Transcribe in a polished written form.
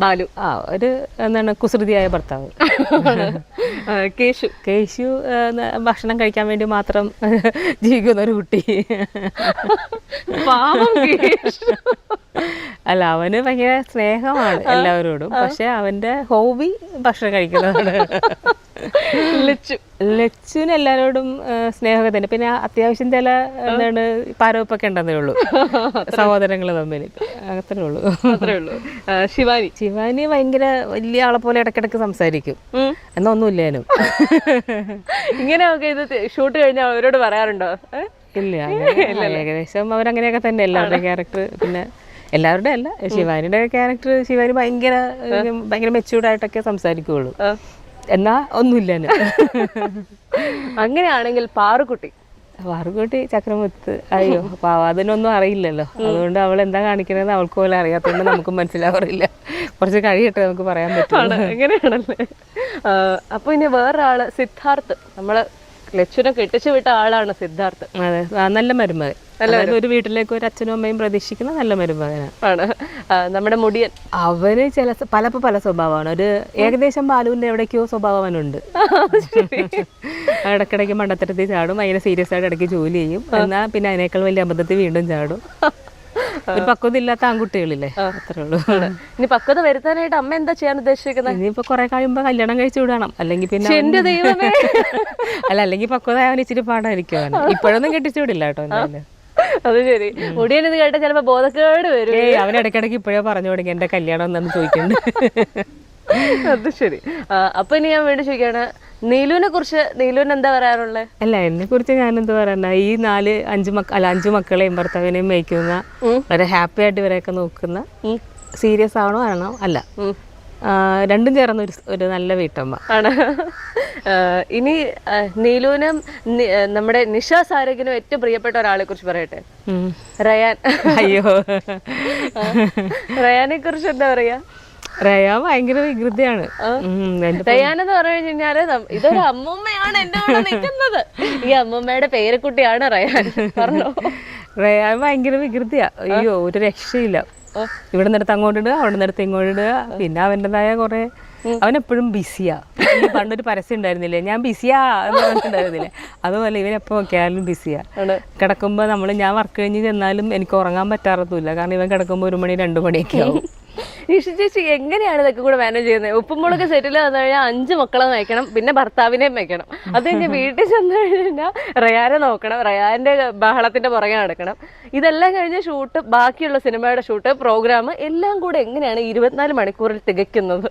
ബാലു ഒരു എന്താണ് കുസൃതിയായ ഭർത്താവ്. കേശു ഭക്ഷണം കഴിക്കാൻ വേണ്ടി മാത്രം ജീവിക്കുന്ന ഒരു കുട്ടി. അല്ല, അവന് ഭയങ്കര സ്നേഹമാണ് എല്ലാവരോടും, പക്ഷെ അവന്റെ ഹോബി ഭക്ഷണം കഴിക്കുന്നതാണ്. ലച്ചുവിന് എല്ലാവരോടും സ്നേഹമൊക്കെ തന്നെ. പിന്നെ അത്യാവശ്യം ചില എന്താണ് പാരവപ്പൊക്കെ ഉണ്ടെന്നേ ഉള്ളൂ സഹോദരങ്ങൾ തമ്മിൽ, അത്രേ ഉള്ളൂ. ശിവാനി ഭയങ്കര വലിയ ആളെ പോലെ ഇടയ്ക്കിടയ്ക്ക് സംസാരിക്കും, എന്നാ ഒന്നുമില്ലേനും. ഇങ്ങനെയൊക്കെ ഇത് ഷൂട്ട് കഴിഞ്ഞാൽ അവരോട് പറയാറുണ്ടോ? ഇല്ല, ഏകദേശം അവരങ്ങനെയൊക്കെ തന്നെ എല്ലാവരുടെ ക്യാരക്ടർ. പിന്നെ എല്ലാവരുടെ അല്ല, ശിവാനിയുടെ ക്യാരക്ടർ, ശിവാനി ഭയങ്കര മെച്യൂർഡായിട്ടൊക്കെ സംസാരിക്കുകയുള്ളൂ, എന്നാ ഒന്നുമില്ലേനും. അങ്ങനെയാണെങ്കിൽ പാറുക്കുട്ടി ചക്രമുത്ത്, അയ്യോ പാവ, അതിനൊന്നും അറിയില്ലല്ലോ. അതുകൊണ്ട് അവൾ എന്താ കാണിക്കുന്നത് അവൾക്ക് പോലെ അറിയാത്തതുകൊണ്ട് നമുക്കും മനസ്സിലാവാറില്ല. കുറച്ച് കഴിയട്ടെ നമുക്ക് പറയാൻ പറ്റും. എങ്ങനെയാണല്ലേ. അപ്പൊ ഇനി വേറൊരാള് സിദ്ധാർത്ഥ്, നമ്മള് ലച്ചുനെ കെട്ടിച്ചു വിട്ട ആളാണ് സിദ്ധാർത്ഥ്. അതെ, നല്ല മരുമകൻ. അതായത് ഒരു വീട്ടിലേക്ക് ഒരു അച്ഛനും അമ്മയും പ്രതീക്ഷിക്കുന്ന നല്ല മരുമകനാണ്. നമ്മുടെ മുടിയൻ, അവന് പല സ്വഭാവമാണ്. ഒരു ഏകദേശം ബാലുവിന്റെ എവിടേക്കോ സ്വഭാവം അവനുണ്ട്. ഇടയ്ക്കിടയ്ക്ക് മണ്ടത്തരത്തിൽ ചാടും, ഭയങ്കര സീരിയസ് ആയിട്ട് ഇടയ്ക്ക് ജോലി ചെയ്യും, എന്നാ പിന്നെ അതിനേക്കാൾ വലിയ അബദ്ധത്തിൽ വീണ്ടും ചാടും. ഒരു പക്വത ഇല്ലാത്ത ആൺകുട്ടികളില്ലേ, അത്രേ ഉള്ളൂ. ഇനി പക്വത വരുത്താനായിട്ട് അമ്മ എന്താ ചെയ്യാൻ ഉദ്ദേശിക്കുന്നത്? ഇനിയിപ്പോ കുറെ കഴിയുമ്പോ കല്യാണം കഴിച്ചു വിടണം, അല്ലെങ്കിൽ പിന്നെ അല്ലെങ്കിൽ പക്വത അവൻ ഇച്ചിരി പാടായിരിക്കും. അവൻ ഇപ്പോഴൊന്നും കെട്ടിച്ചു വിടില്ല കേട്ടോ എന്തായാലും. അത് ശരി. മുടിയൻ ഇത് കേട്ട ചിലപ്പോ ബോധക്കേട് വരും. അവൻ ഇടയ്ക്കിടയ്ക്ക് ഇപ്പോഴേ പറഞ്ഞു തുടങ്ങി എന്റെ കല്യാണം എന്നാന്ന് ചോദിക്കണ്ട്. അത് ശരി. അപ്പൊ ഇനി ഞാൻ വേണ്ടി ചോദിക്കാണ്, നീലുവിനെ എന്താ പറയാറുള്ളത്? അല്ല, എന്നെ കുറിച്ച് ഞാൻ എന്താ പറയണ്ട, ഈ 5 മക്കളെയും ഭർത്താവിനെയും മേയ്ക്കുന്ന, വളരെ ഹാപ്പി ആയിട്ട് ഇവരെയൊക്കെ നോക്കുന്ന, സീരിയസ് ആണോ അല്ല, രണ്ടും ചേർന്ന ഒരു നല്ല വീട്ടമ്മ ആണ്. ഇനി നീലുവിനും നമ്മുടെ നിഷ സാരംഗിനും ഏറ്റവും പ്രിയപ്പെട്ട ഒരാളെ കുറിച്ച് പറയട്ടെ, റയാൻ. അയ്യോ, റയാനെ കുറിച്ച് എന്താ പറയാ? റയാൻ ഭയങ്കര വികൃതിയാണ്. റയാൻ എന്ന് പറഞ്ഞു കഴിഞ്ഞാല് ഇതൊരു അമ്മൂമ്മയാണ് എന്റെ കൂടെ നിൽക്കുന്നത്. ഈ അമ്മൂമ്മയുടെ പേരക്കുട്ടിയാണ് റയാൻ. പറഞ്ഞോ. റയാൻ ഭയങ്കര വികൃതിയാ. അയ്യോ, ഒരു രക്ഷയില്ല. ഇവിടെ നിന്നെടുത്ത് അങ്ങോട്ടിടുക, അവിടെ നിന്നെടുത്ത് ഇങ്ങോട്ടിടുക. പിന്നെ അവൻ്റെതായ കുറെ, അവനെപ്പോഴും ബിസിയാ. പണ്ടൊരു പരസ്യം ഉണ്ടായിരുന്നില്ലേ, ഞാൻ ബിസിയാ എന്ന് പറഞ്ഞിട്ടുണ്ടായിരുന്നില്ലേ, അതുപോലെ ഇവനെപ്പോ നോക്കിയാലും ബിസിയാ. കിടക്കുമ്പോ ഞാൻ വർക്ക് കഴിഞ്ഞ് ചെന്നാലും എനിക്ക് ഉറങ്ങാൻ പറ്റാറൊന്നുമില്ല, കാരണം ഇവൻ കിടക്കുമ്പോ 1 മണി 2 മണിയൊക്കെ ആവും. നിഷ ചേച്ചി എങ്ങനെയാണ് ഇതൊക്കെ കൂടെ മാനേജ് ചെയ്യുന്നത്? ഉപ്പുമുളക് സെറ്റിൽ വന്നു കഴിഞ്ഞാൽ 5 മക്കളെ നയിക്കണം, പിന്നെ ഭർത്താവിനെയും വയ്ക്കണം. അത് കഴിഞ്ഞ് വീട്ടിൽ ചെന്ന് കഴിഞ്ഞാൽ റയാനെ നോക്കണം, റയാന്റെ ബഹളത്തിന്റെ പുറകെ നടക്കണം. ഇതെല്ലാം കഴിഞ്ഞ് ഷൂട്ട്, ബാക്കിയുള്ള സിനിമയുടെ ഷൂട്ട്, പ്രോഗ്രാം എല്ലാം കൂടെ എങ്ങനെയാണ് 24 മണിക്കൂറിൽ തികയ്ക്കുന്നത്?